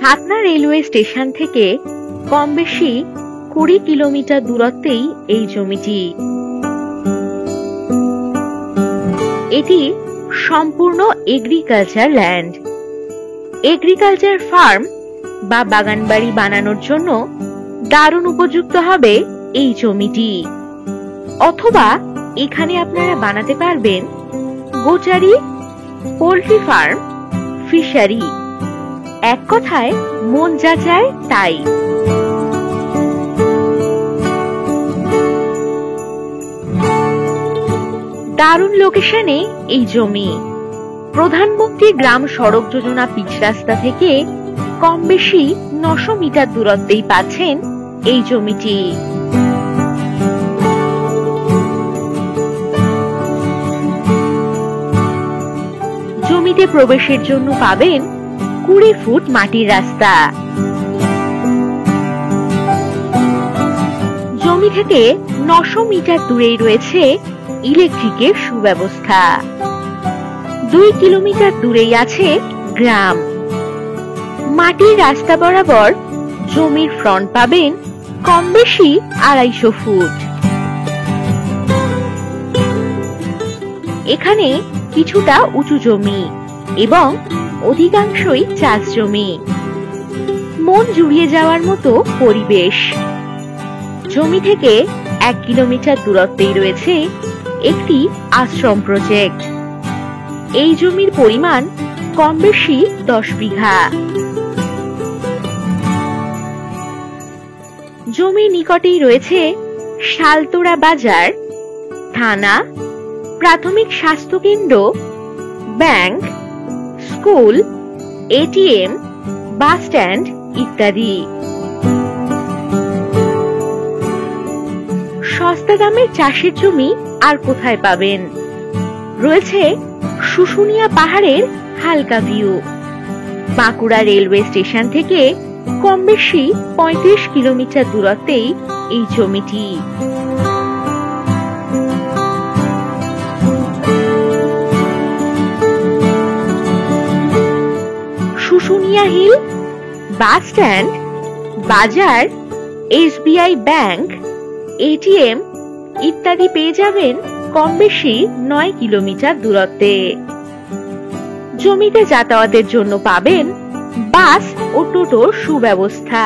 Hatna railway station থেকে কম বেশি 20 kilometre দূরত্বেই এই জমিটি। এটি সম্পূর্ণ এগ্রিকালচার ল্যান্ড। এগ্রিকালচার ফার্ম বা বাগানবাড়ি বানানোর জন্য দারুণ উপযুক্ত হবে এই জমিটি। অথবা এখানে আপনারা বানাতে পারবেন গোচারি, পোল্ট্রি ফার্ম, ফিশারি। এক কথায় মন যা চায় তাই। দারুণ লোকেশনে এই জমি। প্রধানমন্ত্রী গ্রাম সড়ক যোজনা পিচ রাস্তা থেকে কম বেশি 900 মিটার দূরত্বেই পাচ্ছেন এই জমিটি। জমিতে প্রবেশের জন্য পাবেন 20 ফুট মাটির রাস্তা। জমি থেকে 900 মিটার দূরেই রয়েছে ইলেকট্রিকের সুব্যবস্থা। 2 কিলোমিটার দূরেই আছে গ্রাম। মাটির রাস্তা বরাবর জমির ফ্রন্ট পাবেন কম বেশি 250 ফুট। এখানে কিছুটা উঁচু জমি এবং অধিকাংশই চাষ জমি। মন জুড়িয়ে যাওয়ার মতো পরিবেশ। জমি থেকে 1 কিলোমিটার দূরত্বেই রয়েছে একটি আশ্রম প্রজেক্ট। এই জমির পরিমাণ কম বেশি 10 বিঘা। জমির নিকটেই রয়েছে শালতোড়া বাজার, থানা, প্রাথমিক স্বাস্থ্য কেন্দ্র, bank, school, ATM, bus stand ইত্যাদি। সস্তা দামের চাষের জমি আর কোথায় পাবেন? রয়েছে শুশুনিয়া পাহাড়ের হালকা ভিউ। বাঁকুড়া রেলওয়ে স্টেশন থেকে কম বেশি 35 কিলোমিটার দূরত্বেই এই জমিটি। শুশুনিয়া হিল, বাস স্ট্যান্ড, বাজার, এসবিআই ব্যাংক, এটিএম ইত্যাদি পেয়ে যাবেন কম বেশি 9 কিলোমিটার দূরত্বে। জমিতে যাতায়াতের জন্য পাবেন বাস ও টোটোর সুব্যবস্থা।